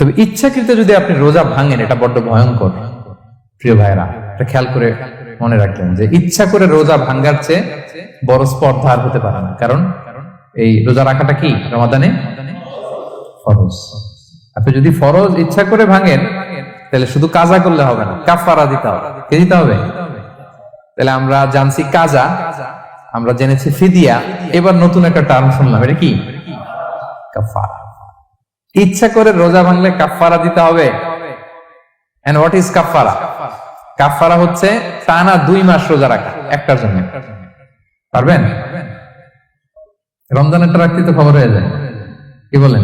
তবে ইচ্ছাকৃত যদি আপনি রোজা ভাঙেন, এটা বড্ড ভয়ঙ্কর প্রিয় ভাইরা। এটা খেয়াল করে মনে রাখবেন যে ইচ্ছা করে রোজা ভাঙ্গার চেয়ে বড় স্পর্ধা আর হতে পারে না। কারণ এই রোজা রাখাটা কি রমাদানে ফরজ। আপনি যদি ফরজ ইচ্ছা করে ভাঙেন তাহলে শুধু কাজা করলে হবে না, কাফারা দিতে হবে। কে দিতে হবে? তাহলে আমরা জানছি কাজা, আমরা জেনেছি ফিদিয়া, এবার নতুন একটা টার্ম শুনলাম, এটা কি? কাফারা। ইচ্ছা করে রোজা ভাঙলে কাফারা দিতে হবে। এন্ড হোয়াট ইজ কাফারা? কাফারা হচ্ছে টানা 2 মাস রোজা রাখা একটার জন্য। পারবেন? রমজানেরটা রাখতে তো খবর হয়ে যায়, কি বলেন?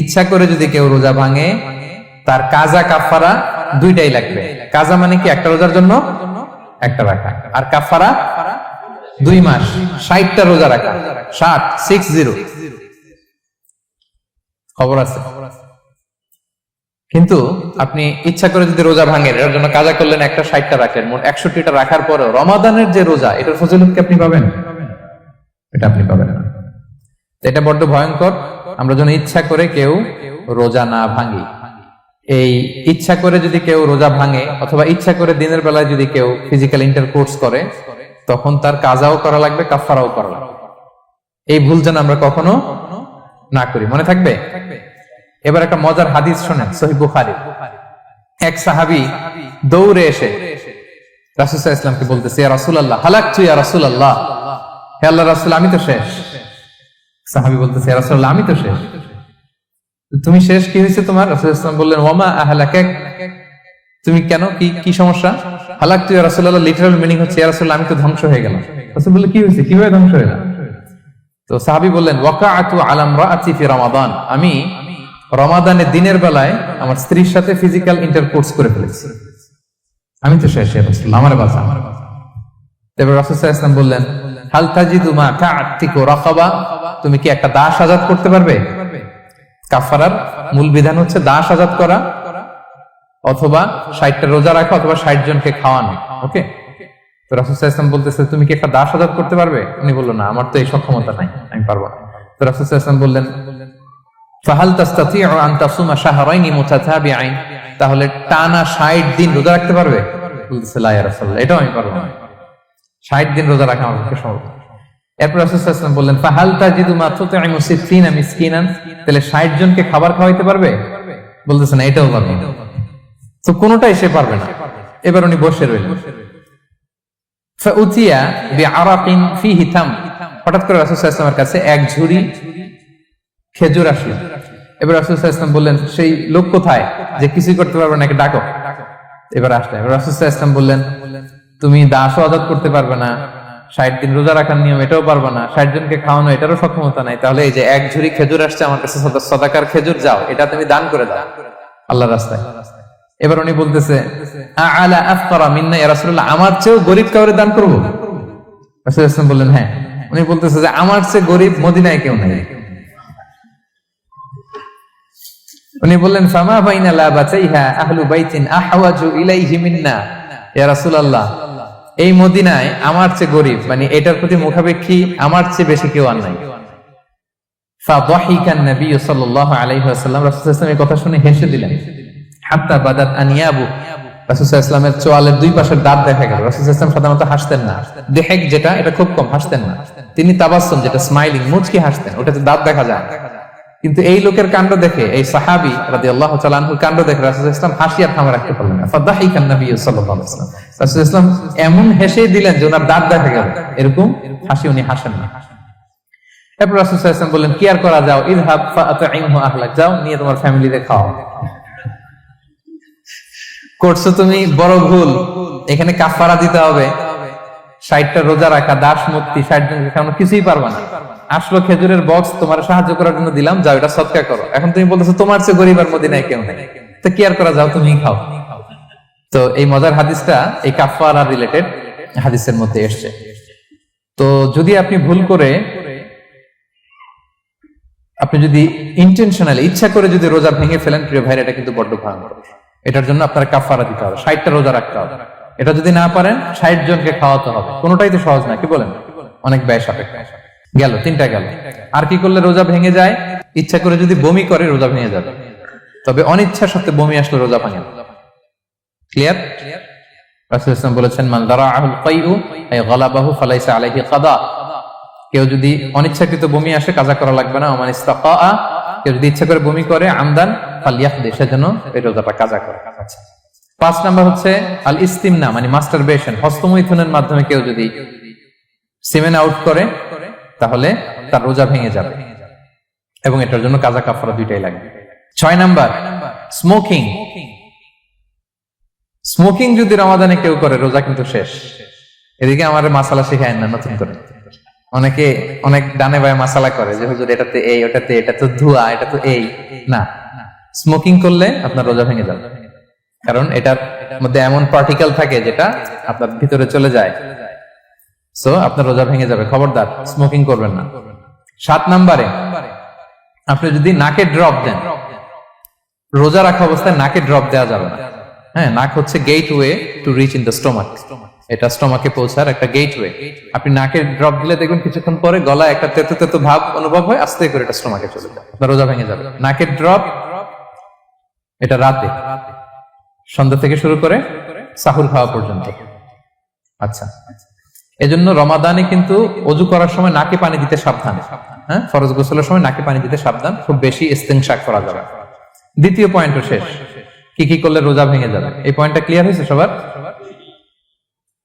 ইচ্ছা করে যদি কেউ রোজা ভাঙে, তার কাজা কাফারা দুইটাই লাগবে। কাজা মানে কি? একটা রোজার জন্য একটা রাখা, আর কাফারা 2 মাস 60টা রোজা রাখা। 60 খবর আছে। কিন্তু আপনি ইচ্ছা করে যদি রোজা ভাঙেন, এর জন্য কাজা করলেন, একটা 60টা রাখলেন, মোট 61টা রাখার পরেও রমাদানের যে রোজা, এটার ফজিলত কি আপনি পাবেন? এটা আপনি পাবেন না। এটা বড্ড ভয়ঙ্কর। আমরা যেন ইচ্ছা করে কেউ রোজা না ভাঙি। এই ইচ্ছা করে যদি কেউ রোজা ভাঙে, অথবা ইচ্ছা করে দিনের বেলায় যদি কেউ ফিজিক্যাল ইন্টারকোর্স করে, তখন তার কাজাও করা লাগবে, কাফারাও করা লাগবে। এই ভুল যেন আমরা কখনো না করি, মনে থাকবে। এবার একটা মজার হাদিস শোনেন, সহিহ বুখারী। এক সাহাবী দৌড়ে এসে রাসূল সাল্লাল্লাহু আলাইহি ওয়াসাল্লামকে বলতেছে, ইয়া রাসূলুল্লাহ, হালাকতু ইয়া রাসূলুল্লাহ, হে আল্লাহর রাসূল, আমি তো শেষ। সাহাবী বলতেছে, ইয়া রাসূলুল্লাহ, আমি তো শেষ। তুমি শেষ, কি হয়েছে তোমার? রাসূল সাল্লাল্লাহু আলাইহি ওয়াসাল্লাম বললেন, ওয়ামা আহলাকাক, তুমি কেন, কি সমস্যা? হালাকতু ইয়া রাসূলুল্লাহ লিটারাল মিনিং হচ্ছে, ইয়া রাসূলুল্লাহ, আমি তো ধ্বংস হয়ে গেলাম। রাসূল বললেন, কি হয়েছে, কিভাবে ধ্বংস হয়ে গেলাম? তো সাহাবী বললেন, ওয়াকাআতু আলা ইমরাআতি ফি রমাদান, আমি রমাদানের দিনের বেলায় আমার স্ত্রীর সাথে ফিজিক্যাল ইন্টারকোর্স করে ফেলেছি, আমি তো শেষ, ইয়া রাসূলুল্লাহ, আমার বাঁচা। তবে রাসূল সাল্লাল্লাহু আলাইহি ওয়াসাল্লাম বললেন, হাল তাজিদু মা কা'আতিকু রাকাবা, তুমি কি একটা দাস আজাদ করতে পারবে? কাফারার মূল বিধান হচ্ছে দাস আজাদ করা, অথবা 60টা রোজা রাখা, অথবা 60 জনকে খাওয়ানো। ওকে, তো রাসূল সাল্লাল্লাহু আলাইহি ওয়াসাল্লাম বলতেছে, তুমি কি একটা দাস আজাদ করতে পারবে? উনি বলল, না, আমার তো এই সক্ষমতা নাই, আমি পারবো না। তো রাসূল সাল্লাল্লাহু আলাইহি ওয়াসাল্লাম বললেন, ফাহাল তাস্তাতিউ আন তাসুমা শাহরাইনি মুতাতাবিআইন, তাহলে টানা 60 দিন রোজা রাখতে পারবে? বলতেছে, লা ইয়া রাসূলুল্লাহ, এটাও আমি পারবো না, 60 দিন রোজা রাখা আমার পক্ষে সম্ভব না। এরপর রাসূল সাল্লাল্লাহু আলাইহি ওয়াসাল্লাম বললেন, ফাহাল তাজিদু মা তুতঈমু 60 মিসকিনান, তাহলে 60 জনকে খাবার খাওয়াইতে পারবে? বলতেছে, না, এটাও পারবো না। তো কোনোটাই সে পারবে না। এবার উনি বসে রইলেন। ফাউতিয়া বিআরাকিন ফিহি তাম, হঠাৎ করে রাসূল সাল্লাল্লাহু আলাইহি ওয়াসাল্লামের কাছে এক ঝুড়ি খেজুর আসলো। এবার রাসূল সাল্লাল্লাহু আলাইহি ওয়াসাল্লাম বললেন, সেই লোক কোথায় যে কিছুই করতে পারবে না, ডাকো। এবার আসলে এবার রাসূল সাল্লাল্লাহু আলাইহি ওয়াসাল্লাম বললেন, তুমি দাসও আজাদ করতে পারবে না, 60 দিন রোজা রাখার নিয়ম এটাও পারবে না, 60 জনকে খাওয়ানো এটারও সক্ষমতা নাই, তাহলে এই যে এক ঝুড়ি খেজুর আসছে আমার কাছে, সাদাকার খেজুর, যাও, এটা তুমি দান করে দাও আল্লাহর রাস্তায়। এবার উনি বলতেছে, আ'লা আফকারা মিন্না ইয়া রাসূলুল্লাহ, আমার চেয়েও গরীব কাউরে দান করব? রাসূল সাল্লাল্লাহু আলাইহি ওয়াসাল্লাম বললেন, হ্যাঁ। উনি বলতেছে যে আমার চেয়ে গরীব মদিনায় কেউ নাই। উনি বললেন, ফামা বাইনা লাবাতাইহা আহলু বাইতিন আহওয়াজু ইলাইহি মিন্না ইয়া রাসূলুল্লাহ, এই মদিনায় আমার চেয়ে গরীব, মানে এটার প্রতি মুখাপেক্ষী আমার চেয়ে বেশি কেউ আর নাই। ফাদাহিকান নবী সাল্লাল্লাহু আলাইহি ওয়াসাল্লাম, রাসূল সাল্লাল্লাহু আলাইহি ওয়াসাল্লাম এই কথা শুনে হেসে দিলেন। হাত্তা বাদাত আনিয়াবু, রাসূল সাল্লাল্লাহু আলাইহি ওয়াসাল্লামের চোয়ালের দুই পাশের দাঁত দেখা গেল। রাসূল সাল্লাল্লাহু আলাইহি ওয়াসাল্লাম সাধারণত হাসতেন না, দেহেক যেটা, এটা খুব কম, হাসতেন না। তিনি তাবাসসুম, যেটা স্মাইলিং, মুচকি হাসতেন, ওটাতে দাঁত দেখা যায়। কিন্তু এই লোকের কাণ্ড দেখে, এই সাহাবী রাদিয়াল্লাহু তাআলা আনহুর কাণ্ড দেখে রাসূল সাল্লাল্লাহু আলাইহি ওয়াসাল্লাম হাসি আর থামা রাখতে পারলেন না। ফাদাহিকান নবী সাল্লাল্লাহু আলাইহি ওয়াসাল্লাম, রাসূল সাল্লাল্লাহু আলাইহি ওয়াসাল্লাম এমন হেসে দিলেন যে ওনার দাঁত দেখা গেল, এরকম হাসি উনি হাসেন না। এরপর রাসূল সাল্লাল্লাহু আলাইহি ওয়াসাল্লাম বললেন, কি আর করা, যাও, ইযহাব ফাআতঈমহু আহলাক, যাও, নিয়ে তোমার ফ্যামিলিতে খাও। করছো তুমি বড় ভুল, এখানে কাফারা দিতে হবে, 60টা রোজা রাখা, দাস মুক্তি, 60 জনকে খাওয়ানো, কিছুই পারবা না। আসলো খেজুরের বক্স, তোমার সাহায্য করার জন্য দিলাম, যাও, এটা সদকা করো। এখন তুমি বলতেছো তোমার চেয়ে গরীব আর মদিনায় কেউ নেই, তো কি আর করা, যাও, তুমি খাও। তো এই মজার হাদিসটা এই কাফারা রিলেটেড হাদিসের মধ্যে এসছে। তো যদি আপনি ভুল করে, আপনি যদি ইন্টেনশনালি, ইচ্ছা করে যদি রোজা ভেঙে ফেলেন, প্রিয় ভাইরা, এটা কিন্তু বড্ড ভয়ঙ্কর। এটার জন্য আপনার কাফারা দিতে হবে, 60টা রোজা রাখতে হবে। এটা যদি না পারেন, 60 জনকে খাওয়াতে হবে। কোনোটাই তো সহজ না, কি বলেন? অনেক ব্যয় সাপেক্ষ। গেল 3টা গেল। আর কি করলে রোজা ভেঙে যায়? ইচ্ছা করে যদি বমি করে রোজা ভেঙে যাবে। তবে অনিচ্ছা সত্ত্বে বমি আসলে রোজা ভাঙে না। ক্লিয়ার? রাসূল সাল্লাল্লাহু আলাইহি ওয়াসাল্লাম বলেছেন, মান দারাআহুল কাইউ আই গালাবাহু ফালাইসা আলাইহি কাদা। কেউ যদি অনিচ্ছাকৃত বমি আসে কাজা করা লাগবে না। ওমান ইস্তাকা, কেউ যদি ইচ্ছা করে বমি করে আমদান ফালইয়াকদি, সেজন্য এই রোজাটা কাজা করে। আচ্ছা, 5 নাম্বার হচ্ছে আল ইস্তিমনা, মানে মাস্টারবেশন, হস্তমৈথুনের মাধ্যমে কেউ যদি সিমেন আউট করে তাহলে তার রোজা ভেঙে যাবে এবং এটার জন্য কাজা কাফারা দুইটাই লাগবে। 6 নাম্বার স্মোকিং। স্মোকিং যদি রমাদানে কেউ করে রোজা কিন্তু শেষ। এদিকে আমার মাসালা শেখায় না নতুন করে, অনেকে অনেক ডানে বায়ে মাসালা করে যে হুজুর এটাতে এই, ওটাতে এটা তো ধোঁয়া, এটা তো এই না। স্মোকিং করলে আপনার রোজা ভেঙে যাবে, কারণ এটার মধ্যে এমন পার্টিকেল থাকে যেটা আপনার ভিতরে চলে যায়, সো আপনার রোজা ভেঙে যাবে। খবরদার স্মোকিং করবেন না। 7 নাম্বারে আপনি যদি নাকে ড্রপ দেন, রোজা রাখা অবস্থায় নাকে ড্রপ দেওয়া যাবে না। হ্যাঁ, নাক হচ্ছে gateway to reach in the stomach, এটা স্টোমাকে পৌঁছার একটা গেটওয়ে। আপনি নাকে ড্রপ দিলে দেখবেন কিছুক্ষণ পরে গলায় একটা তেতো তেতো ভাব অনুভব হয়, আস্তে করে এটা স্টোমাকে চলে যায়, আপনার রোজা ভেঙে যাবে। নাকের ড্রপ এটা রাতে, সন্ধ্যা থেকে শুরু করে সাহুর খাওয়া পর্যন্ত। আচ্ছা, এজন্য রমাদানে কিন্তু ওযু করার সময় নাকে পানি দিতে সাবধান। হ্যাঁ, ফরজ গোসলের সময় নাকে পানি দিতে সাবধান, খুব বেশি ইস্তেনশাক করা যাবে। দ্বিতীয় পয়েন্টও শেষ, কি কি করলে রোজা ভেঙে যাবে। এই পয়েন্টটা ক্লিয়ার হয়েছে সবার?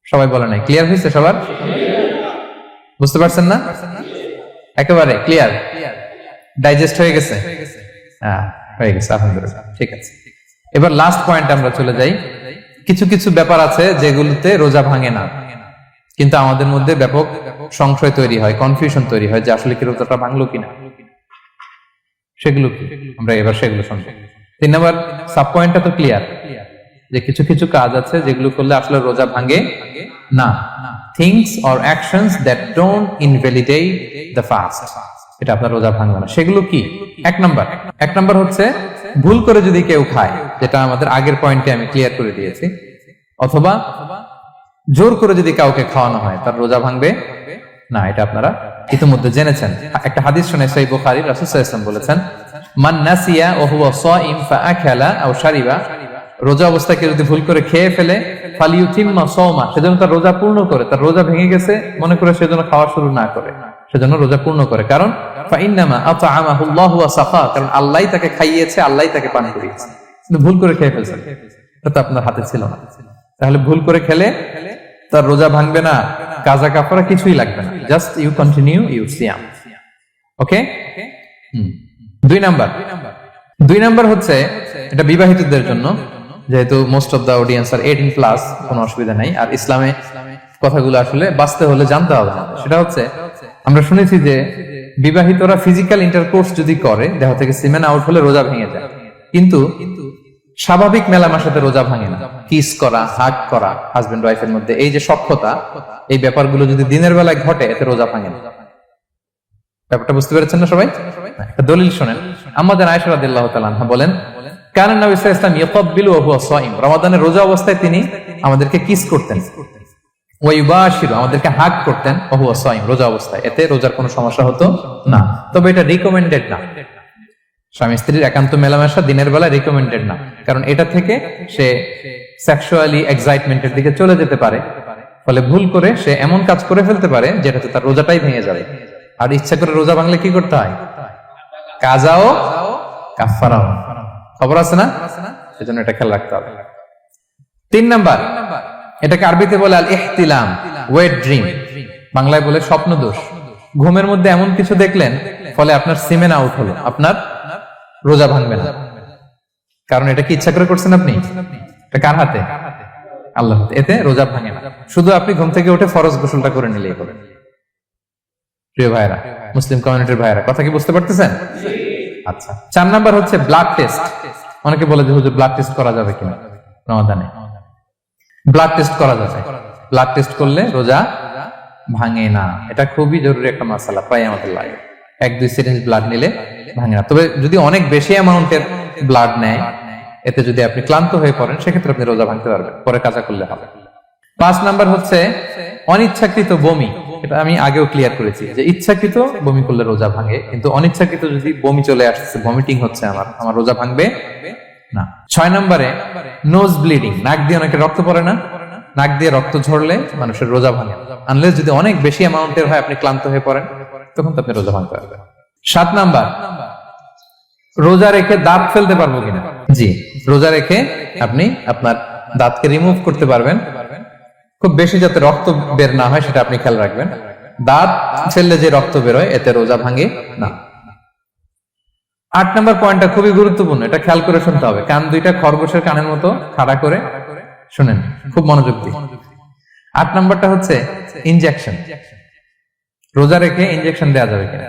সবাই বলে নাই ক্লিয়ার হয়েছে সবার? বুঝতে পারছেন না? একেবারে ক্লিয়ার, ডাইজেস্ট হয়ে গেছে? হ্যাঁ, হয়ে গেছে, আলহামদুলিল্লাহ। ঠিক আছে, এবার লাস্ট পয়েন্ট আমরা চলে যাই। কিছু কিছু ব্যাপার আছে যেগুলোতে রোজা ভাঙে না, কিন্তু আমাদের মধ্যে ব্যাপক সংশয় তৈরি হয়, কনফিউশন তৈরি হয় যে আসলে কি রোজাটা ভাঙলো কিনা। সেগুলো কি আমরা এবার সেগুলো শুনবো। 3 নম্বর সাব পয়েন্টটা তো ক্লিয়ার যে কিছু কিছু কাজ আছে যেগুলো করলে আসলে রোজা ভাঙে না। Things or actions that don't invalidate the fast, এটা আপনার রোজা ভাঙবে না। সেগুলো কি? 1 নাম্বার হচ্ছে ভুল করে যদি কেউ খায়, যেটা আমাদের আগের পয়েন্টে আমি ক্লিয়ার করে দিয়েছি, অথবা জোর করে যদি কাউকে খাওয়ানো হয় তার রোজা ভাঙবে না, এটা আপনারা ইতিমধ্যে জেনেছেন। একটা হাদিস শুনে সহিহ বুখারী, রাসূল সাল্লাল্লাহু আলাইহি ওয়াসাল্লাম বলেছেন, মান নাসিয়া ওয়া হুয়া সাইম ফাআকালা আও শারিবা, রোজা অবস্থায় কেউ যদি ভুল করে খেয়ে ফেলে, ফালিউতিম্মা সাওমা, সেজন্য তার রোজা পূর্ণ করে। তার রোজা ভেঙে গেছে মনে করে সেজন্য খাওয়া শুরু না করে, সেজন্য রোজা পূর্ণ করে। কারণ ফাইন্নামা আতআমাহুল্লাহু ওয়া সাকা, কারণ আল্লাহই তাকে খাইয়েছে, আল্লাহই তাকে পান করিয়েছে। কিন্তু ভুল করে খেয়ে ফেলছেন, এটা তো আপনার হাতে ছিল না। তাহলে ভুল করে খেলে তার রোজা ভাঙবে না, কাজা কাফারা কিছুই লাগবে না, জাস্ট ইউ কন্টিনিউ ইউর সিয়াম। ওকে। 2 নাম্বার হচ্ছে এটা বিবাহিতদের জন্য, যেহেতু মোস্ট অফ দা অডিয়েন্স আর 18+, কোনো অসুবিধা নাই। আর ইসলামে কথাগুলো আসলে বাঁচতে হলে জানতে হবে। সেটা হচ্ছে আমরা শুনেছি যে বিবাহিতরা ফিজিক্যাল ইন্টারকোর্স যদি করে, দেহ থেকে সিমেন আউট হলে রোজা ভেঙে যায়, কিন্তু স্বাভাবিক মেলামেশাতে রোজা ভাঙে না। কিস করা, হাগ করা হাজবেন্ড ওয়াইফের মধ্যে, এই যে সখ্যতা, এই ব্যাপারগুলো যদি দিনের বেলায় ঘটে এতে রোজা ভাঙে না। ব্যাপারটা বুঝতে পেরেছেন না সবাই? একটা দলিল শোনেন। আমাদের আয়েশা রাদিয়াল্লাহু তাআলা আনহা বলেন, কানা নবী সাল্লাল্লাহু আলাইহি ওয়াসাল্লাম ইয়াকাব্বিলু ওয়া হুয়া সাইম, রমাদানের রোজা অবস্থায় তিনি আমাদেরকে কিস করতেন, ওয়া ইউবাশিরু, আমাদেরকে হাগ করতেন, ওয়া হুয়া সাইম, রোজা অবস্থায়। এতে রোজার কোনো সমস্যা হতো না, তবে এটা রিকমেন্ডেড না। স্বামী স্ত্রীর একান্ত মেলামেশা দিনের বেলা রিকমেন্ডেড না, কারণ এটা থেকে সে সেক্সুয়ালি এক্সাইটমেন্টের দিকে চলে যেতে পারে, ফলে ভুল করে সে এমন কাজ করে ফেলতে পারে যেটাতে তার রোজাটাই ভেঙে যাবে। আর ইচ্ছা করে রোজা ভাঙলে কি করতে হয়? কাজাও কাফারাও, খবর আছে না? সেজন্য এটা খেয়াল রাখতে হবে। 3 নাম্বার, এটাকে আরবিতে বলে আল ইহতিলাম, ওয়েট ড্রিম, বাংলায় বলে স্বপ্ন দোষ। ঘুমের মধ্যে এমন কিছু দেখলেন ফলে আপনার সিমেন আউট হলো, আপনার রোজা ভাঙবে না, কারণ এটা কি ইচ্ছা করে করছেন আপনি? এটা কার হাতে? আল্লাহর হাতে। এতে রোজা ভাঙে না, শুধু আপনি ঘুম থেকে উঠে ফরজ গোসলটা করে নিলেই হবে। প্রিয় ভাইরা, মুসলিম কমিউনিটির ভাইরা, কথা কি বুঝতে পারতেছেন? আচ্ছা, 4 নাম্বার হচ্ছে ব্লাড টেস্ট। অনেকে বলে যে হুজুর ব্লাড টেস্ট করা যাবে কিনা রমাদানে? ব্লাড টেস্ট করা যাবে। ব্লাড টেস্ট করলে রোজা ভাঙে না, এটা খুবই জরুরি একটা মাসালা, প্রায় আমাদের লাগে। 1-2 সিরিঞ্জ ব্লাড নিলে ভাঙে না। তবে যদি অনেক বেশি অ্যামাউন্টের ব্লাড নেয়, এতে যদি আপনি ক্লান্ত হয়ে পড়েন, সেক্ষেত্রে আপনি রোজা ভাঙতে পারবেন, পরে কাজা করলে হবে। 5 নাম্বার হচ্ছে অনিচ্ছাকৃত বমি। এটা আমি আগেও ক্লিয়ার করেছি যে ইচ্ছাকৃত বমি করলে রোজা ভাঙে, কিন্তু অনিচ্ছাকৃত যদি বমি চলে আসছে, ভমিটিং হচ্ছে, আমার রোজা ভাঙবে না। 6 নম্বরে নোজ ব্লিডিং, নাক দিয়ে অনেকে রক্ত পড়ে না, নাক দিয়ে রক্ত ঝরলে মানুষের রোজা ভাঙে, আনলেস যদি অনেক বেশি অ্যামাউন্টের হয়, আপনি ক্লান্ত হয়ে পড়েন, তখন তো আপনি রোজা ভাঙতে পারবেন। 7 নাম্বার, রোজা রেখে দাঁত ফেলতে পারবো কিনা? জি, রোজা রেখে আপনি আপনার দাঁতকে রিমুভ করতে পারবেন, খুব বেশি যাতে রক্ত বের না হয় সেটা আপনি খেয়াল রাখবেন। দাঁত ফেললে যে রক্ত বেরোয় এতে রোজা ভাঙে না। 8 নম্বর পয়েন্টটা খুবই গুরুত্বপূর্ণ, এটা খেয়াল করে শুনতে হবে, কান দুইটা খরগোশের কানের মতো খাড়া করে শুনেন, খুব মনোযোগ দিয়ে। 8 নম্বরটা হচ্ছে ইনজেকশন। রোজা রেখে ইনজেকশন দেওয়া যাবে কিনা?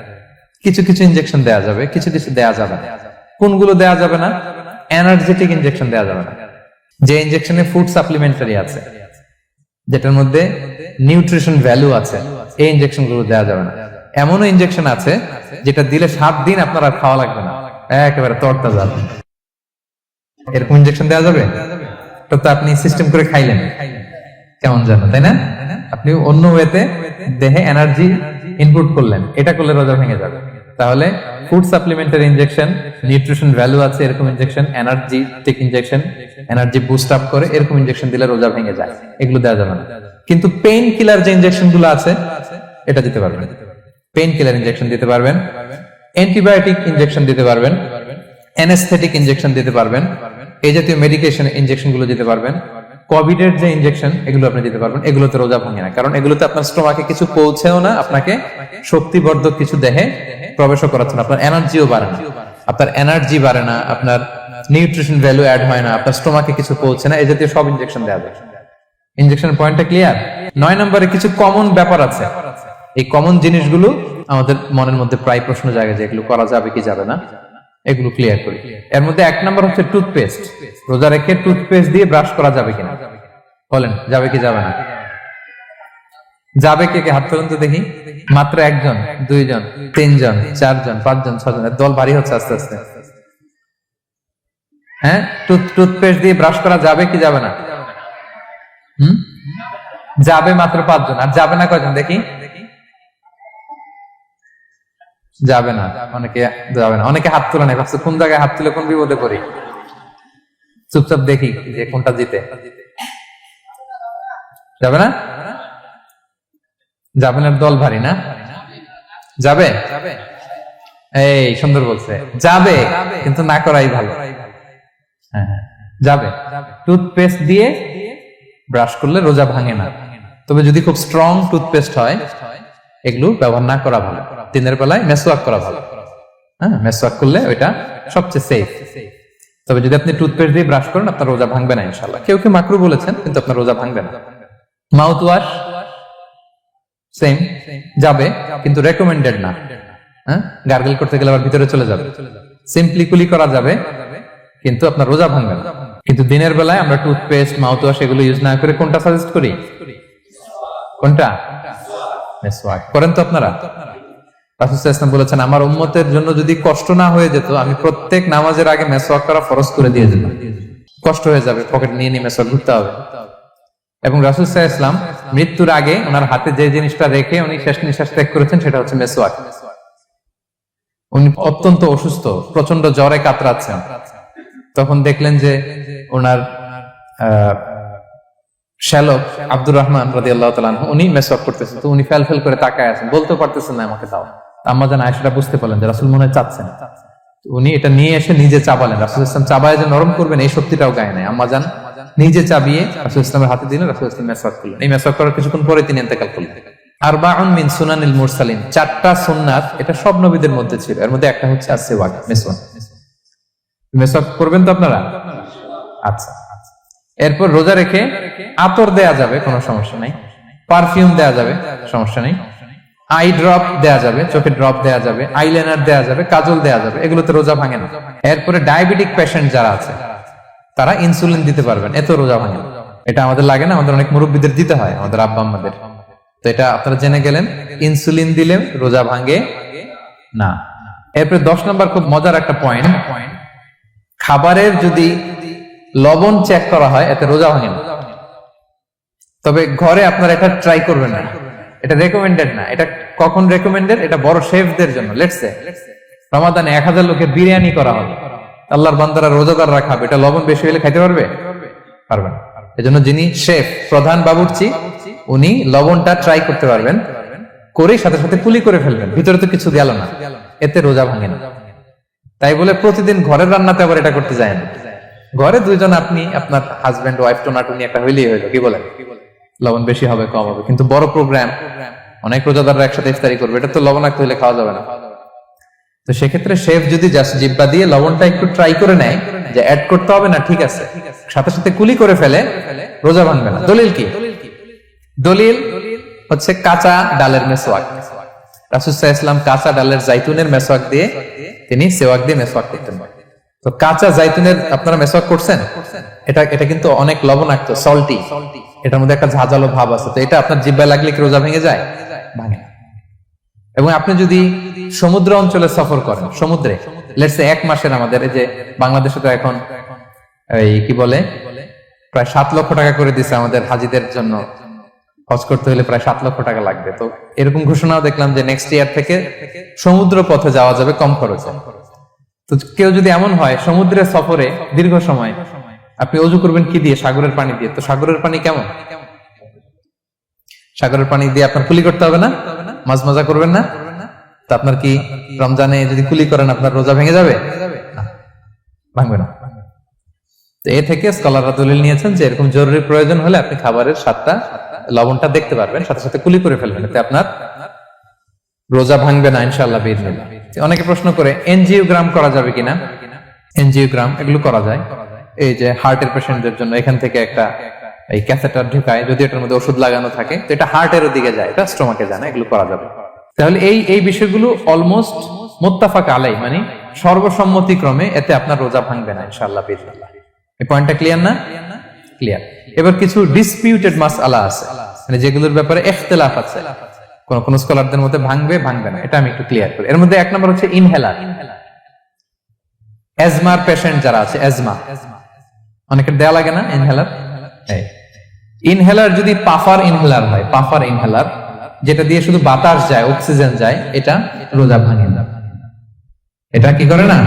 কিছু কিছু ইনজেকশন দেওয়া যাবে, কিছু কিছু দেওয়া যাবে না। কোনগুলো দেওয়া যাবে না? এনার্জেটিক ইনজেকশন দেওয়া যাবে না, যে ইনজেকশনে ফুড সাপ্লিমেন্টারি আছে, যেটার মধ্যে নিউট্রিশন ভ্যালু আছে, এই ইনজেকশন গুলো দেওয়া যাবে না। এমনও ইনজেকশন আছে যেটা দিলে 7 দিন আপনার আর খাওয়া লাগবে না, একেবারে তরতাজা। এরকম ইনজেকশন দেওয়া যাবে? তো আপনি সিস্টেম করে খাইলেন কেমন জানো, তাই না? আপনি অন্য ওয়েতে দেহে এনার্জি ইনপুট করলেন, এটা করলে রোজা ভেঙে যাবে। তাহলে food supplementary injection, nutrition value আছে এরকম injection, energetic injection, energy boost up করে এরকম ইনজেকশন দিলে রোজা ভেঙে যায়, এগুলো দেওয়া যাবে না। কিন্তু পেইন কিলার যে ইনজেকশন গুলো আছে এটা দিতে পারবেন, পেইন কিলার ইনজেকশন দিতে পারবেন, অ্যান্টিবায়োটিক ইনজেকশন দিতে পারবেন, অ্যানেস্থেটিক ইনজেকশন দিতে পারবেন, এই জাতীয় মেডিকেশন ইনজেকশন গুলো দিতে পারবেন। কোভিড এর যে ইনজেকশন এগুলো আপনি দিতে পারবেন, এগুলোতে রোজা ভাঙে না, কারণ এগুলোতে আপনার স্টোমাকে কিছু পৌঁছেও না, আপনাকে শক্তিবর্ধক কিছু দেহে প্রবেশও করাচ্ছে না, আপনার এনার্জিও বাড়ে না, আপনার এনার্জি বাড়ে না, আপনার নিউট্রিশন ভ্যালু অ্যাড হয় না, আপনার স্টোমাকে কিছু পৌঁছে না, এই জাতীয় সব ইনজেকশন দেওয়া যায়। ইনজেকশন পয়েন্টটা ক্লিয়ার? 9 নম্বরে কিছু কমন ব্যাপার আছে, এই কমন জিনিসগুলো আমাদের মনের মধ্যে প্রায় প্রশ্ন জাগে যে এগুলো করা যাবে কি যাবে না, এগুলো ক্লিয়ার করি। এর মধ্যে 1 নম্বর হচ্ছে টুথপেস্ট। রোজা রেখে টুথপেস্ট দিয়ে ব্রাশ করা যাবে কিনা? বলেন যাবে কি যাবে না? যাবে, কে কে হাত তুলুন তো দেখি। মাত্র 1 জন, 2 জন, 3 জন, 4 জন, 5 জন, 6 জন, দল ভারী হচ্ছে আস্তে আস্তে। হ্যাঁ, টুথপেস্ট দিয়ে ব্রাশ করা যাবে কি যাবে না? যাবে মাত্র 5 জন, আর যাবে না কয়জন দেখি? যাবে না, অনেকে যাবে না, অনেকে হাত তুলে নেই, ভাবছে কোন জায়গায় হাত তুলে কোন বিপদে পড়ি। চুপচাপ দেখি যে কোনটা জিতে। যাবে না? যাবে না, দল ভারী না? যাবে? এই সুন্দর বলছে, যাবে, কিন্তু না করাই ভালো। হ্যাঁ, যাবে। টুথপেস্ট দিয়ে ব্রাশ করলে রোজা ভাঙে না, তবে যদি খুব স্ট্রং টুথপেস্ট হয় এগুলো ব্যবহার না করা ভালো। দিনের বেলায় মেসওয়াক করা ভালো, হ্যাঁ, মেসওয়াক করলে ওইটা সবচেয়ে সেফ। তবে যদি আপনি টুথপেস্ট দিয়ে ব্রাশ করেন আপনার রোজা ভাঙবে না ইনশাআল্লাহ। কেউ কেউ মাকরু বলেছেন, কিন্তু আপনার রোজা ভাঙবে না। মাউথ ওয়াশ সেম, যাবে, কিন্তু রেকমেন্ডেড না। হ্যাঁ, গার্গল করতে গেলে আবার ভিতরে চলে যাবে। সিম্পলি কুলি করা যাবে, কিন্তু আপনার রোজা ভাঙবে না। কিন্তু দিনের বেলায় আমরা টুথপেস্ট, মাউথ ওয়াশ এগুলো ইউজ না করে কোনটা সাজেস্ট করি? কোনটা? মেসওয়াক করেন তো আপনারা? রাসূল সাল্লাল্লাহু আলাইহি ওয়াসাল্লাম বলেছেন, আমার উম্মতের জন্য যদি কষ্ট না হয়ে যেত আমি প্রত্যেক নামাজের আগে মেসওয়াক করা ফরজ করে দিয়ে যেতাম। কষ্ট হয়ে যাবে, পকেট নিয়ে নিয়ে মেসওয়াক ঘুরতে হবে। এবং রাসূল সাল্লাল্লাহু আলাইহি ওয়াসাল্লাম মৃত্যুর আগে ওনার হাতে যে জিনিসটা রেখে উনি শেষ নিঃশ্বাস ত্যাগ করেছেন সেটা হচ্ছে মেসওয়াক। উনি অত্যন্ত অসুস্থ, প্রচন্ড জ্বরে কাতরাচ্ছেন, তখন দেখলেন যে ওনার শ্যালক আব্দুর রহমান রাদিয়াল্লাহু তাআলা আনহু উনি মেসওয়াক করতেছেন, তো উনি ফেল করে তাকায় আছেন, বলতে পারতেছেন না আমাকে দাও। আম্মা জান আয়েশা বুঝতে পারলেন যে রাসূল মনে হয় চাচ্ছেন, উনি এটা নিয়ে এসে নিজে চাবালেন। রাসূল সাল্লাল্লাহু আলাইহি ওয়াসাল্লাম চাবায় যে নরম করবেন এই শক্তিটাও গায়ে নাই। আম্মা জান নিজে চাবিয়ে রাসূল ইসলামের হাতে দিলেন, রাসূল ইসলাম মেসওয়াক করলেন। এই মেসওয়াক করার কিছুক্ষণ পরে তিনি ইন্তেকাল করলেন। আরবাউন মিন সুনানিল মুরসালিন, 4টা সুন্নাত, এটা সব নবীদের মধ্যে ছিল, এর মধ্যে একটা হচ্ছে আসওয়াক, মেসওয়াক। মেসওয়াক করবেন তো আপনারা? আচ্ছা। এরপর রোজা রেখে আতর দেয়া যাবে, কোনো সমস্যা নাই। পারফিউম দেয়া যাবে, সমস্যা নেই। আই ড্রপ দেয়া যাবে, চোখে ড্রপ দেয়া যাবে, আইলাইনার দেয়া যাবে, কাজল দেয়া যাবে, এগুলোতে রোজা ভাঙে না। এরপরে ডায়াবেটিক পেশেন্ট যারা আছে তারা ইনসুলিন দিতে পারবেন, এত রোজা ভাঙে না। এটা আমাদের লাগে না, আমাদের অনেক মুরব্বীদের দিতে হয়, আমাদের আব্বা আম্মাদের। তো এটা আপনারা জেনে গেলেন, ইনসুলিন দিলে রোজা ভাঙে না। এরপরে 10 নম্বর খুব মজার একটা পয়েন্ট, খাবারের যদি লবণ চেক করা হয় এতে রোজা ভাঙে না। তবে ঘরে আপনারা এটা ট্রাই করবেন না, এটা রেকমেন্ডেড না। এটা কখন রেকমেন্ডেড? এটা বড় শেফদের জন্য। লেটস সে রমাদানে 1000 লোকের বিরিয়ানি করা হবে, আল্লাহর বান্দারা রোজাদাররা খাবে, এটা লবণ বেশি হলে খাইতে পারবে? পারবে না। এজন্য যিনি শেফ, প্রধান বাবুর্চি, উনি লবণটা ট্রাই করতে পারবেন, করে সাথে সাথে কুলি করে ফেলবেন, ভিতরে তো কিছু গেল না, এতে রোজা ভাঙে না। তাই বলে প্রতিদিন ঘরের রান্নাতে আবার এটা করতে যায় না। ঘরে দুইজন, আপনি আপনার হাজবেন্ড ওয়াইফ টোনাটুনি একটা হইলেই হইলো, কি বলেন? লবণ বেশি হবে কম হবে, কিন্তু বড় প্রোগ্রাম, অনেক রোজাদাররা একসাথে ইফতারি করবে, এটা তো লবণাক্ত হইলে খাওয়া যাবে না। তো সেক্ষেত্রে শেফ যদি জাস্ট জিব্বা দিয়ে লবণটা একটু ট্রাই করে নেয় যে অ্যাড করতে হবে না, ঠিক আছে, সাথে সাথে কুলি করে ফেলে, রোজা ভাঙবে না। দলিল কি? দলিল হচ্ছে কাঁচা ডালের মেসওয়াক। রাসূল সাল্লাল্লাহু আলাইহি ওয়াসাল্লাম কাঁচা ডালের জাইতুনের মেসওয়াক দিয়ে তিনি সেওয়াক দিয়ে মেসওয়াক করতেন। তো কাঁচা জাইতুনের আপনারা মেসওয়াক করছেন, এটা কিন্তু অনেক লবণাক্ত, সল্টি, এটার মধ্যে একটা ঝাঁঝালো ভাব আছে। তো এটা আপনার জিহ্বায় লাগলে কি রোজা ভেঙে যায়? ভাঙে না। এবং আপনি যদি সমুদ্র অঞ্চলে সফর করেন, সমুদ্রে লেটস সে 1 মাসের, আমাদের এই যে বাংলাদেশে তো এখন এই কি বলে প্রায় 7 লক্ষ টাকা করে দিছে আমাদের হাজিদের জন্য, হজ করতে হলে প্রায় 7 লক্ষ টাকা লাগবে। তো এরকম ঘোষণাও দেখলাম যে নেক্সট ইয়ার থেকে সমুদ্র পথে যাওয়া যাবে কম খরচে। তো কেউ যদি এমন হয় সমুদ্রের সফরে দীর্ঘ সময়, আপনি অজু করবেন কি দিয়ে? সাগরের পানি দিয়ে। তো সাগরের পানি কেমন? সাগরের পানি দিয়ে আপনার কুলি করতে হবে না? মাঝ মজা করবেন না? তো আপনার কি রমজানে যদি কুলি করেন আপনার রোজা ভেঙে যাবে? ভাঙবে না। তো এ থেকে স্কলাররা দলিল নিয়েছেন যে এরকম জরুরি প্রয়োজন হলে আপনি খাবারের স্বাদটা, লবণটা দেখতে পারবেন, সাথে সাথে কুলি করে ফেলবেন, এতে আপনার রোজা ভাঙবে না ইনশাআল্লাহ বিইজনিল্লাহ। অনেকে প্রশ্ন করে এনজিওগ্রাম করা যাবে কিনা? এনজিওগ্রাম এগুলো করা যায়। এই যে হার্টের পেশেন্টদের জন্য এখান থেকে একটা এই ক্যাথেটার ঢুকায়, যদি এটার মধ্যে ওষুধ লাগানো থাকে তো এটা হার্টের দিকে যায়, এটা স্টোমাকে যায় না, এগুলো করা যাবে। তাহলে এই বিষয়গুলো অলমোস্ট মুত্তাফাক আলাই, মানে সর্বসম্মতিক্রমে, এতে আপনার রোজা ভাঙবে না ইনশাআল্লাহ বিইজনিল্লাহ। এই পয়েন্টটা ক্লিয়ার না? ক্লিয়ার। এবার কিছু ডিসপিউটেড মাসআলা আছে, মানে যেগুলোর ব্যাপারে ইখতিলাফ আছে, কোন স্কলারদের মধ্যে ভাঙবে ভাঙবে না, এটা আমি একটু ক্লিয়ার করি। এর মধ্যে 1 নম্বর হচ্ছে ইনহেলার। অ্যাজমার পেশেন্ট যারা আছে, অ্যাজমা অনেকের দেয়া লাগে না ইনহেলার? ইনহেলার যদি পাফার ইনহেলার হয়, পাফার ইনহেলার যেটা দিয়ে শুধু বাতাস যায়, অক্সিজেন যায়, এটা রোজা ভাঙে না। এটা কি করে না?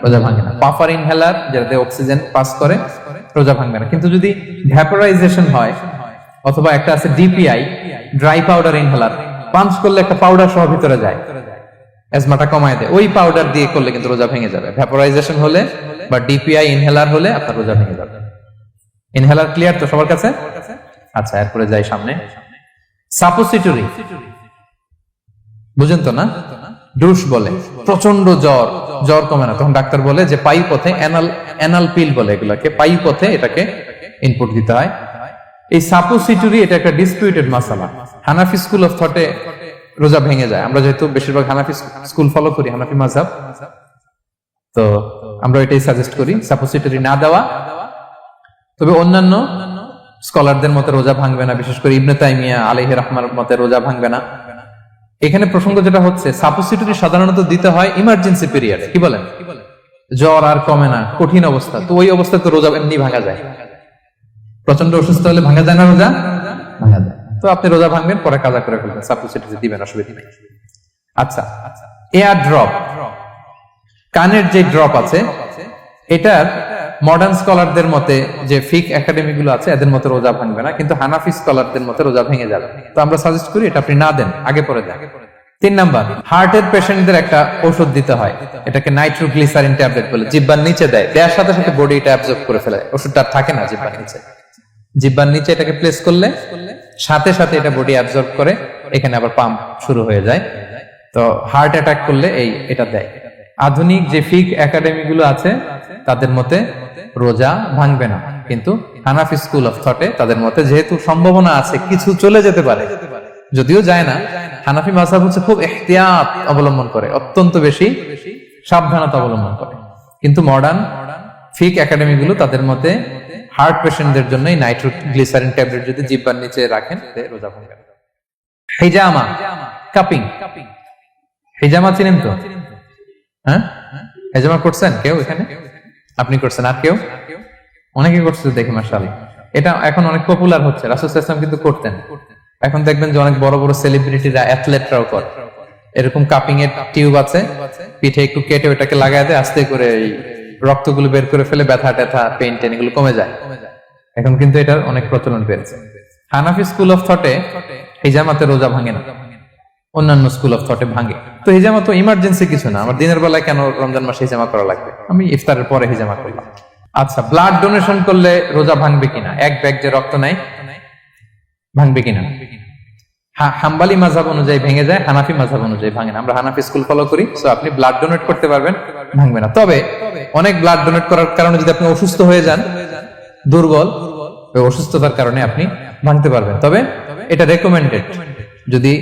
রোজা ভাঙে না। পাফার ইনহেলার যেটা দিয়ে অক্সিজেন পাস করে, রোজা ভাঙবে না। কিন্তু যদি ভ্যাপোরাইজেশন হয়, অথবা একটা আছে DPI, dry powder inhaler, punch করলে একটা পাউডার সহ ভিতরে যায়, অ্যাজমাটা কমায় দেয়, ওই পাউডার দিয়ে করলে কিন্তু রোজা ভেঙে যাবে। ভ্যাপোরাইজেশন হলে বা ডিপিআই ইনহেলার হলে আপনার রোজা ভেঙে যাবে। ইনহেলার ক্লিয়ার তো সবার কাছে? আচ্ছা, এরপরে যাই সামনে। সাপোসিটরি বুঝেন তো না? ডুশ বলে, প্রচন্ড জ্বর কমে না, তখন ডাক্তার বলে যে পাই পথে, অ্যানাল পিল বলে এগুলাকে, পাই পথে এটাকে ইনপুট দিতে হয়। এই সাপোসিটরি এটা একটা ডিসপিউটেড মাসালা। হানাফি স্কুল অফ থটে রোজা ভেঙে যায়। আমরা যেহেতু বেশিরভাগ হানাফি স্কুল ফলো করি, হানাফি মাযহাব, তো আমরা এটাই সাজেস্ট করি সাপোসিটরি না দেওয়া। তবে অন্যান্য স্কলারদের মতে রোজা ভাঙবে না, বিশেষ করে ইবনে তাইমিয়া আলাইহি রাহমার মতে রোজা ভাঙবে না। এখানে প্রসঙ্গ যেটা হচ্ছে, সাপোসিটরি সাধারণত দিতে হয় ইমার্জেন্সি পিরিয়ডে। কি বলেন? জ্বর আর কমে না, কঠিন অবস্থা, তো ওই অবস্থায় তো রোজা এমনি ভাঙা যায়। প্রচন্ড অসুস্থ হলে ভাঙা যায় না রোজা? ভাঙা যায়। তো আপনি রোজা ভাঙবেন, পরে কাজা করে ফেলবেন, সাপোসিটরি দিবেন, অসুবিধা নেই। আচ্ছা, এয়ার ড্রপ, কানের যে ড্রপ আছে, এটার মডার্ন স্কলারদের মতে, যে ফিক একাডেমি গুলো আছে, এদের মতে রোজা ভাঙবে না, কিন্তু হানাফি স্কলারদের মতে রোজা ভেঙে যাবে। তো আমরা সাজেস্ট করি এটা আপনি না দেন, আগে পরে দেন। 3 নাম্বার, হার্টের পেশেন্টদের একটা ওষুধ দিতে হয়, এটাকে নাইট্রোগ্লিসারিন ট্যাবলেট বলে, জিহ্বার নিচে দেওয়ার সাথে সাথে বডি এটা অ্যাবজর্ব করে ফেলে, ওষুধটা থাকে না জিহ্বার নিচে। জিহ্বার নিচে এটাকে প্লেস করলে সাথে সাথে এটা বডি অ্যাবজর্ব করে, এখানে আবার পাম্প শুরু হয়ে যায়। তো হার্ট অ্যাটাক করলে এটা দেয়। আধুনিক যে ফিক একাডেমি গুলো আছে তাদের মতে রোজা ভাঙবে না, কিন্তু হানাফি স্কুল অফ থটে তাদের মতে যেহেতু সম্ভাবনা আছে কিছু চলে যেতে পারে, যদিও যায় না, হানাফি মাযহাব হচ্ছে খুব ইহতিয়াত অবলম্বন করে, অত্যন্ত বেশি সাবধানতা অবলম্বন করে। কিন্তু মডার্ন ফিক একাডেমি গুলো তাদের মতে হার্ট পেশেন্টদের জন্য নাইট্রোগ্লিসারিন ট্যাবলেট যদি জিহ্বার নিচে রাখেন রোজা ভাঙবে না। হিজামা, কাপিং, হিজামা চিনেন তো? হ্যাঁ, হিজামা করছেন কেউ এখানে? আপনি করছেন, আর কেউ? অনেকে করছে দেখি মাশাআল্লাহ। এটা এখন অনেক পপুলার হচ্ছে, রাসূল সাল্লাল্লাহু আলাইহি ওয়াসাল্লাম কিন্তু করতেন। এখন দেখবেন যে অনেক বড় বড় সেলিব্রিটিরা, অ্যাথলেটরাও করে এরকম কাপিং এর টিউব আছে, পিঠে একটু কেটে ওটাকে লাগায় দেয়, আস্তে করে এই রক্তগুলো বের করে ফেলে, ব্যথা ট্যাথা পেইন টেন এগুলো কমে যায়। এখন কিন্তু এটার অনেক প্রচলন বেড়েছে। হানাফি স্কুল অফ থটে হিজামাতে রোজা ভাঙে না, অন্যান্য স্কুল অফ থটে ভাঙে। তো হিজামা তো ইমার্জেন্সি কিছু না, আমার দিনের বেলায় কেন রমজান মাসে হিজামা করা লাগবে, আমি ইফতারের পরে হিজামা করলাম। আচ্ছা, ব্লাড ডোনেশন করলে রোজা ভাঙবে কিনা, এক ব্যাগ যে রক্ত নেয় ভাঙবে কিনা? হাম্বালি মাযহাব অনুযায়ী ভেঙে যায়, হানাফি মাযহাব অনুযায়ী ভাঙে না। আমরা হানাফি স্কুল ফলো করি, সো আপনি ব্লাড ডোনেট করতে পারবেন, ভাঙবে না। তবে অনেক ব্লাড ডোনেট করার কারণে যদি আপনি অসুস্থ হয়ে যান, দুর্বল, ওই অসুস্থতার কারণে আপনি ভাঙতে পারবেন। তবে এটা রেকমেন্ডেড, যদি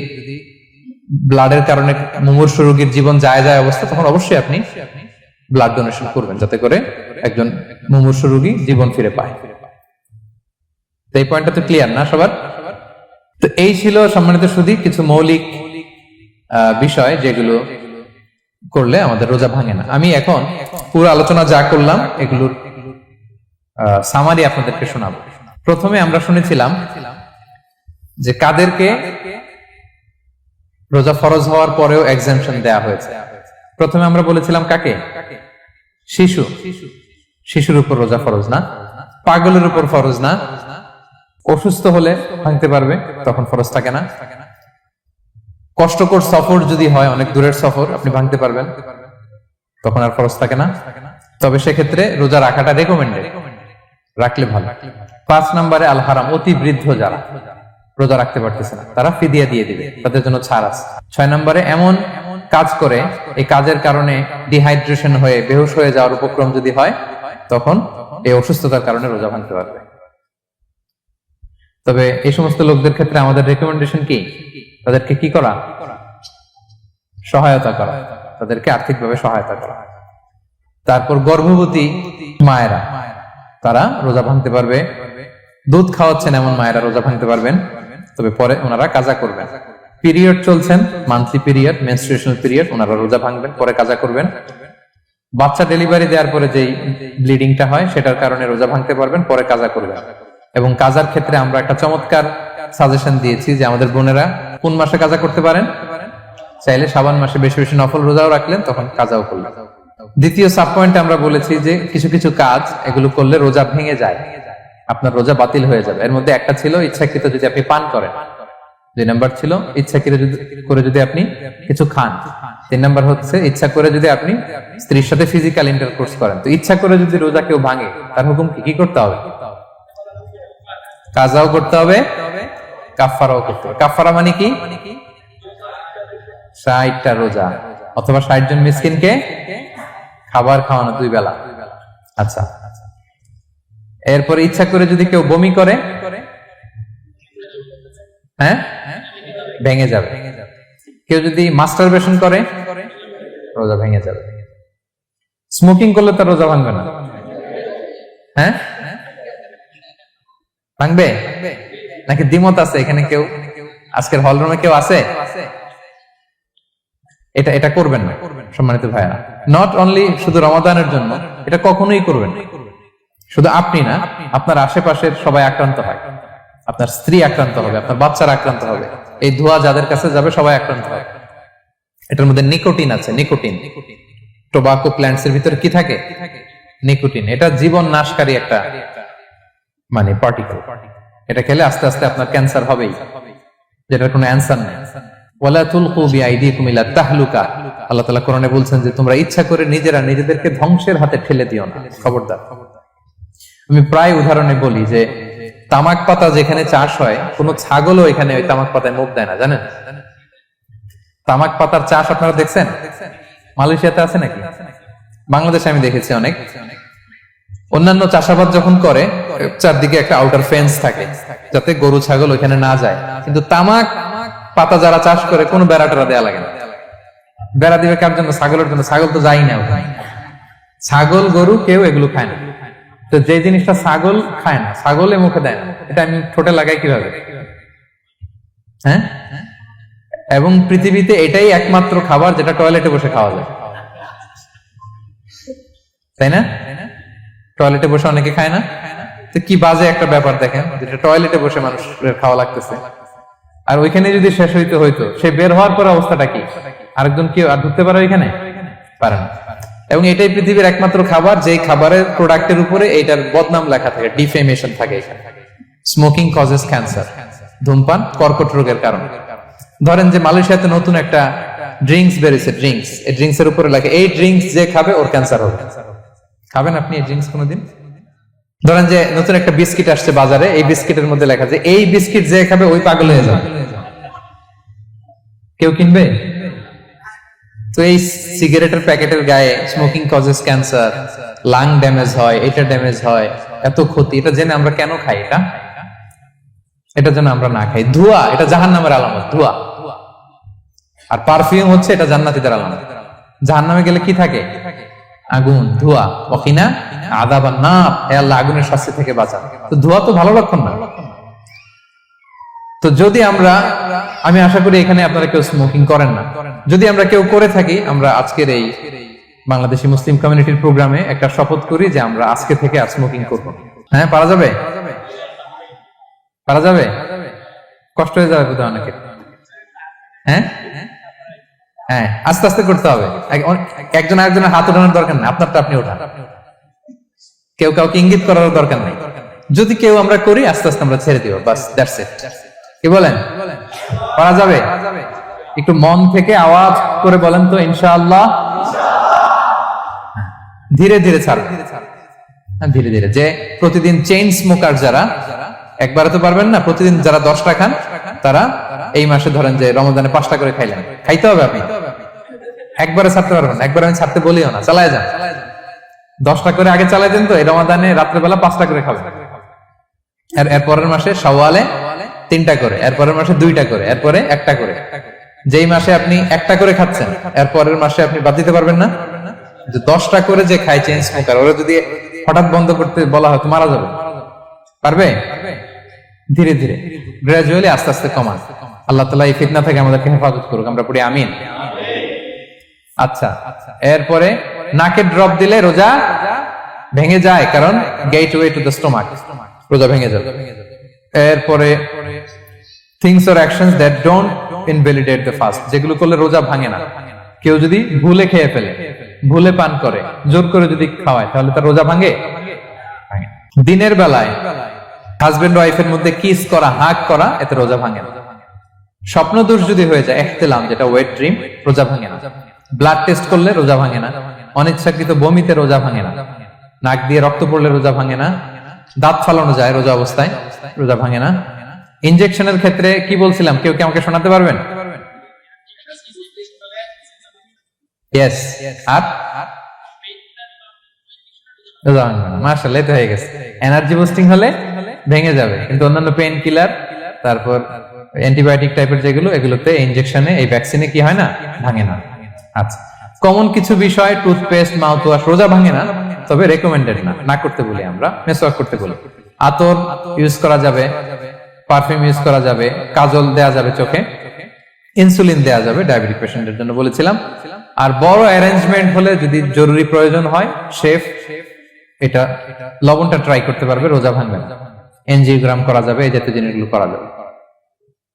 ব্লাডের কারণে মুমূর্ষু রোগীর জীবন যায় অবস্থা, তখন অবশ্যই আপনি ব্লাড ডোনেশন করবেন, যাতে করে একজন মুমূর্ষু রোগী জীবন ফিরে পায়। তো এই পয়েন্টটা তো ক্লিয়ার না সবার? তো এই ছিল সম্মানিত সুধী কিছু মৌলিক বিষয় যেগুলো করলে আমাদের রোজা ভাঙে না। আমি এখন পুরো আলোচনা যা করলাম এগুলোর সামারি আপনাদেরকে শোনাবো। প্রথমে আমরা শুনেছিলাম যে কাদেরকে রোজা ফরজ হওয়ার পরেও এক্সাম্পশন দেয়া হয়েছে। প্রথমে আমরা বলেছিলাম কাকে? শিশু, শিশুর উপর রোজা ফরজ না, পাগলের উপর ফরজ না, অসুস্থ হলে ভাঙতে পারবে, তখন ফরজ থাকে না। কষ্টকর সফর যদি হয়, অনেক দূরের সফর, আপনি ভাঙতে পারবেন, তখন আর ফরজ থাকে না। তবে সেক্ষেত্রে রোজা রাখাটা রেকমেন্ডেড, রাখলে ভালো। 5 নম্বরে আল হারাম, অতি বৃদ্ধ যারা রোজা রাখতে পারতেছে না, তারা ফিদিয়া দিয়ে দিবে, তাদের জন্য ছাড় আছে। 6 নম্বরে এমন কাজ করে, এই কাজের কারণে ডিহাইড্রেশন হয়ে বেহুশ হয়ে যাওয়ার উপক্রম যদি হয়, তখন এই অসুস্থতার কারণে রোজা ভাঙতে পারবে। তবে এই সমস্ত লোকদের ক্ষেত্রে আমাদের রেকমেন্ডেশন কি? তাদেরকে কি করা? সহায়তা করা, তাদেরকে আর্থিকভাবে সহায়তা করা। তারপর গর্ভবতী মায়েরা, তারা রোজা ভাঙতে পারবে। দুধ খাওয়াচ্ছেন এমন মায়েরা রোজা ভাঙতে পারবেন, তবে পরে ওনারা কাজা করবেন। পিরিয়ড চলছেন, মান্থলি পিরিয়ড, মেনস্ট্রুয়েশনাল পিরিয়ড, ওনারা রোজা ভাঙবেন, পরে কাজা করবেন। বাচ্চা ডেলিভারি দেওয়ার পরে যেই ব্লিডিংটা হয়, সেটার কারণে রোজা ভাঙতে পারবেন, পরে কাজা করবেন। এবং কাজার ক্ষেত্রে আমরা একটা চমৎকার সাজেশন দিয়েছি যে আমাদের বোনেরা কোন মাসে কাজা করতে পারেন? চাইলে শাবান মাসে বেশি বেশি নফল রোজাও রাখলেন, তখন কাজাও করলেন। দ্বিতীয় সাব পয়েন্টে আমরা বলেছি যে কিছু কিছু কাজ এগুলো করলে রোজা ভেঙে যায়, আপনার রোজা বাতিল হয়ে যাবে। এর মধ্যে একটা ছিল ইচ্ছাকৃত যদি আপনি পান করেন, 2 নাম্বার ছিল ইচ্ছাকৃত করে যদি আপনি কিছু খান, 3 নাম্বার হচ্ছে ইচ্ছা করে যদি আপনি স্ত্রীর সাথে ফিজিক্যাল ইন্টারকোর্স করেন। তো ইচ্ছা করে যদি রোজা কেউ ভাঙে, তার হুকুম কি করতে হবে? কাজাও করতে হবে, কাফফারাও করতে হবে। কাফফারা মানে কি? 60টা রোজা অথবা 60 জন মিসকিনকে খাবার খাওয়ানো 2 বেলা। আচ্ছা, এরপরে ইচ্ছা করে যদি কেউ বমি করে, হ্যাঁ, ভেঙে যাবে। কেউ যদি মাস্টারবেশন করে, রোজা ভেঙে যাবে। স্মোকিং করলে তার রোজা ভাঙবে না, হ্যাঁ, ভাঙবে নাকি দ্বিমত আছে এখানে? কেউ আজকের হল রুমে কেউ আছে? এটা করবেন না সম্মানিত ভাইরা। নট অনলি শুধু রমাদানের জন্য, এটা কখনোই করবেন না। শুধু আপনি না, আপনার আশেপাশের সবাই আক্রান্ত হয়, আপনার স্ত্রী আক্রান্ত হবে, আপনার বাচ্চারা আক্রান্ত হবে, এই ধোঁয়া যাদের কাছে যাবে সবাই আক্রান্ত হবে। এটার মধ্যে নিকোটিন আছে, নিকোটিন। টোবাকো প্ল্যান্টস এর ভিতরে কি থাকে? নিকোটিন। এটা জীবন নাশকারী একটা মানে পার্টিকেল। এটা খেলে আস্তে আস্তে আপনার ক্যান্সার হবেই, যেটার কোনো অ্যান্সার নেই। ওয়ালা তুলকু বিআইদিকুম ইলা তাহলুকা, আল্লাহ তাআলা কোরআনে বলছেন যে তোমরা ইচ্ছা করে নিজেরা নিজেদেরকে ধ্বংসের হাতে ঠেলে দিও না, খবরদার। আমি প্রায় উদাহরণে বলি যে তামাক পাতা যেখানে চাষ হয়, কোন ছাগলও এখানে ওই তামাক পাতায় মুখ দেয় না, জানেন? তামাক পাতার চাষ আপনারা দেখছেন? মালয়েশিয়াতে আছে নাকি? বাংলাদেশে আমি দেখেছি অনেক। অন্যান্য চাষাবাদ যখন করে, চারদিকে একটা আউটার ফেন্স থাকে যাতে গরু ছাগল ওইখানে না যায়, কিন্তু তামাক পাতা যারা চাষ করে কোনো বেড়া টেরা দেয়া লাগে না। বেড়া দিবে কার জন্য? ছাগলের জন্য। ছাগল তো যাই না ওখানে। ছাগল গরু কেউ এগুলো খায় না। তো যে জিনিসটা ছাগল খায় না, ছাগলে মুখে দেয় না, এটা আমি ঠোঁটে লাগাই কিভাবে? হ্যাঁ, এবং পৃথিবীতে এটাই একমাত্র খাবার যেটা টয়লেটে বসে খাওয়া যায়, তাই না? টয়লেটে বসে অনেকে খায় না। তো কি বাজে একটা ব্যাপার দেখেন, যেটা টয়লেটে বসে মানুষের খাওয়া লাগতেছে। আর ওইখানে যদি শেষ হইতে হইতো, সে বের হওয়ার পর অবস্থাটা কি? আরেকজন কি আর ঢুকতে পারে ওইখানে? পারে না। এবং এটাই পৃথিবীর একমাত্র খাবার যেই খাবারের প্রোডাক্টের উপরে এইটার বদনাম লেখা থাকে, ডিফেমেশন থাকে এখানে। স্মোকিং কজেস ক্যান্সার, ধূমপান কর্কট রোগের কারণ। ধরেন যে মালয়েশিয়াতে নতুন একটা ড্রিঙ্কস বেরিয়েছে, ড্রিঙ্কস, এই ড্রিঙ্কস এর উপরে লেখা এই ড্রিঙ্কস যে খাবে ওর ক্যান্সার হবে। খাবেন আপনি এই ড্রিঙ্কস কোনোদিন? ধরেন যে নতুন একটা বিস্কিট আসছে বাজারে, এই বিস্কিটের মধ্যে লেখা যে এই বিস্কিট যে খাবে ওই পাগল হয়ে যাবে। কেউ কিনবে? তো এই সিগারেটের প্যাকেটের গায়ে smoking causes cancer, lung damage হয়, এটা ড্যামেজ হয়, এত ক্ষতি, এটা জেনে আমরা কেন খাই? এটা যেন আমরা না খাই। ধোঁয়া, এটা জাহান্নামের আলামত, ধোঁয়া। আর পারফিউম হচ্ছে এটা জান্নাতীদের আলামত। জাহান্নামে গেলে কি থাকে? আগুন, ধোঁয়া। ওয়াকিনা আযাবান নার, হে আল্লাহ আগুনের শাস্তি থেকে বাঁচান। তো ধোঁয়া তো ভালো লক্ষণ না। তো যদি আমি আশা করি এখানে আপনারা কেউ স্মোকিং করেন না। যদি আমরা কেউ করে থাকি, আমরা আজকের এই বাংলাদেশি মুসলিম কমিউনিটির প্রোগ্রামে একটা শপথ করি যে আমরা আজকে থেকে আর স্মোকিং করবো। হ্যাঁ, পারা যাবে? পারা যাবে? কষ্ট হয়ে যাবে বোধহয় অনেকের। হ্যাঁ হ্যাঁ, আস্তে আস্তে করতে হবে। একজন আরেকজনের হাত ওঠানোর দরকার নেই, আপনারটা আপনি ওঠান। কেউ কাউকে ইঙ্গিত করার দরকার নেই। যদি কেউ আমরা করি, আস্তে আস্তে আমরা ছেড়ে দিব, বাস, দ্যাটস ইট। কি বলেন? পারা যাবে? একটু মন থেকে আওয়াজ করে বলেন তো, ইনশাআল্লাহ। ধীরে ধীরে ছাড়বেন, ধীরে ধীরে। যে প্রতিদিন চেইন স্মোকার যারা, একবারে তো পারবেন না, প্রতিদিন যারা 10টা খান, তারা এই মাসে ধরেন যে রমজানে 5টা করে খাইলেন, খাইতে হবে আপনি। একবারে ছাড়তে পারবেন? একবার আমি ছাড়তে বলিও না, চালায় যান। 10টা করে আগে চালাই দেন, তো এই রমাদানে রাত্রেবেলা 5টা করে খাবেন। এরপরের মাসে শাওয়ালে 3টা করে, এরপরের মাসে 2টা করে, এরপরে 1টা করে। যেই মাসে আপনি 1টা করে খাচ্ছেন, এরপরের মাসে আপনি বাদ দিতে পারবেন না। যে 10টা করে যে খায় চেইন স্মোকার, ওরা যদি হঠাৎ বন্ধ করতে বলা হয় তো মারা যাবে। পারবে? ধীরে ধীরে, গ্রাজুয়ালি, আস্তে আস্তে কমান। আল্লাহ তাআলা এই ফিতনা থেকে আমাদেরকে হেফাজত করুক, আমরা পড়ি আমিন। আচ্ছা, এরপরে নাকে ড্রপ দিলে রোজা ভেঙে যায়, কারণ গেটওয়ে টু দ্য স্টোমাক, রোজা ভেঙে যাবে। এরপরে things or actions that don't invalidate the fast, যেগুলো করলে রোজা ভাঙে না। কেউ যদি ভুলে খেয়ে ফেলে, ভুলে পান করে, জোর করে যদি খাওয়ায়, তাহলে তার রোজা ভাঙে? দিনের বেলায় হাজবেন্ড ওয়াইফের মধ্যে কিস করা, হাগ করা, এতে রোজা ভাঙে না। স্বপ্ন দোষ যদি হয়ে যায়, ইহতিলাম, যেটা ওয়েট ড্রিম, রোজা ভাঙে না। ব্লাড টেস্ট করলে রোজা ভাঙে না। অনিচ্ছাকৃত বমিতে রোজা ভাঙে না। নাক দিয়ে রক্ত পড়লে রোজা ভাঙে না। দাঁত ফালানো যায় রোজা অবস্থায়, রোজা ভাঙে না। ইনজেকশনের ক্ষেত্রে কি বলছিলাম, কেউ কি আমাকে শোনাতে পারবেন? ইয়েস। আর রোজা ভাঙবে না। মাশাআল্লাহ, এটা হয়ে গেছে। এনার্জি বুস্টিং হলে ভেঙে যাবে, কিন্তু অন্যান্য পেইন কিলার, তারপর অ্যান্টিবায়োটিক টাইপের যেগুলো, এগুলোতে ইনজেকশনে, এই ভ্যাকসিনে কি হয় না? ভাঙে না। আচ্ছা, কমন কিছু বিষয়, টুথপেস্ট, মাউথ ওয়াশ, রোজা ভাঙে না, তবে রেকমেন্ডেড না, না করতে বলি আমরা। মেসওয়াক করতে বলি। আতর ইউজ করা যাবে, পারফিউম ইউজ করা যাবে, কাজল দেয়া যাবে চোখে, ইনসুলিন দেয়া যাবে ডায়াবেটিক পেশেন্টের জন্য বলেছিলাম। আর বড় অ্যারেঞ্জমেন্ট হলে, যদি জরুরি প্রয়োজন হয়, শেফ এটা লবণটা ট্রাই করতে পারবে, রোজা ভাঙবে না। এনজিওগ্রাম করা যাবে, এই জাতীয় জিনিসগুলো করা যাবে।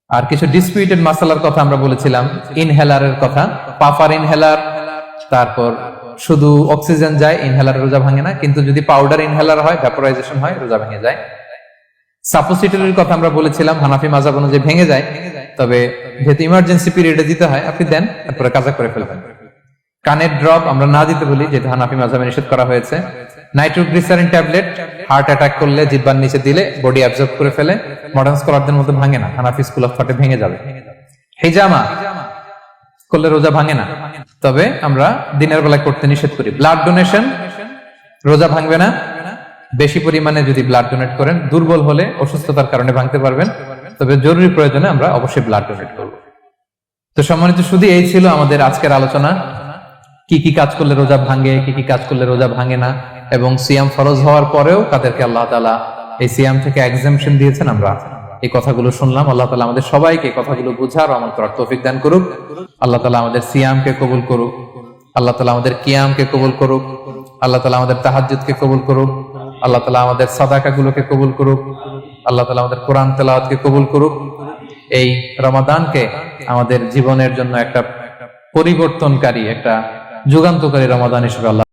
আর কিছু ডিসপিউটেড মাসালার কথা আমরা বলেছিলাম, ইনহেলারের কথা, পাফার ইনহেলার, তারপর শুধু অক্সিজেন যায়, ইনহেলার রোজা ভাঙে না। কিন্তু যদি পাউডার ইনহেলার হয়, ভ্যাপোরাইজেশন হয়, রোজা ভেঙে যায়। সাপোসিটরির কথা আমরা বলেছিলাম, হানাফি মাযহাব অনুযায়ী ভেঙে যায়, তবে যেহেতু ইমার্জেন্সি পিরিয়ডে দিতে হয়, আপনি দেন, তারপরে কাজা করে ফেলবেন। কানের ড্রপ আমরা না দিতে বলি, যেহেতু হানাফি মাযহাবে নিষেধ করা হয়েছে। নাইট্রোগ্লিসারিন ট্যাবলেট হার্ট অ্যাটাক করলে জিহ্বার নিচে দিলে বডি অ্যাবজর্ব করে ফেলে, মডার্ন স্কলারদের মতো ভাঙে না, হানাফি স্কুল অফ থটে ভেঙে যাবে। হিজামা করলে রোজা ভাঙে না, তবে আমরা দিনের বেলায় করতে নিষেধ করি। ব্লাড ডোনেশন, রোজা ভাঙবে না। বেশি পরিমাণে যদি ব্লাড ডোনেট করেন, দুর্বল হলে, অসুস্থতার কারণে ভাঙতে পারবেন, তবে জরুরি প্রয়োজনে আমরা অবশ্যই ব্লাড ডোনেট করব। তো সম্মানিত, শুধু এই ছিল আমাদের আজকের আলোচনা। কি কি কাজ করলে রোজা ভাঙে, কি কি কাজ করলে রোজা ভাঙে না, এবং সিয়াম ফরজ হওয়ার পরেও কাদেরকে আল্লাহ তাআলা এই সিয়াম থেকে এক্সাম্পশন দিয়েছেন, আমরা এই কথাগুলো শুনলাম। আল্লাহ তাআলা আমাদের সবাইকে কথাগুলো বুঝার ও আমল করার তৌফিক দান করুক। আল্লাহ তাআলা আমাদের সিয়ামকে কবুল করুক। আল্লাহ তাআলা আমাদের কিয়ামকে কবুল করুক। আল্লাহ তাআলা আমাদের তাহাজ্জুদকে কবুল করুক। আল্লাহ তাআলা আমাদের সাদাকাগুলোকে কবুল করুক। আল্লাহ তাআলা আমাদের কোরআন তেলাওয়াতকে কবুল করুক। এই রমাদানকে আমাদের জীবনের জন্য একটা পরিবর্তনকারী, একটা যুগান্তকারী রমাদান হিসেবে আল্লাহ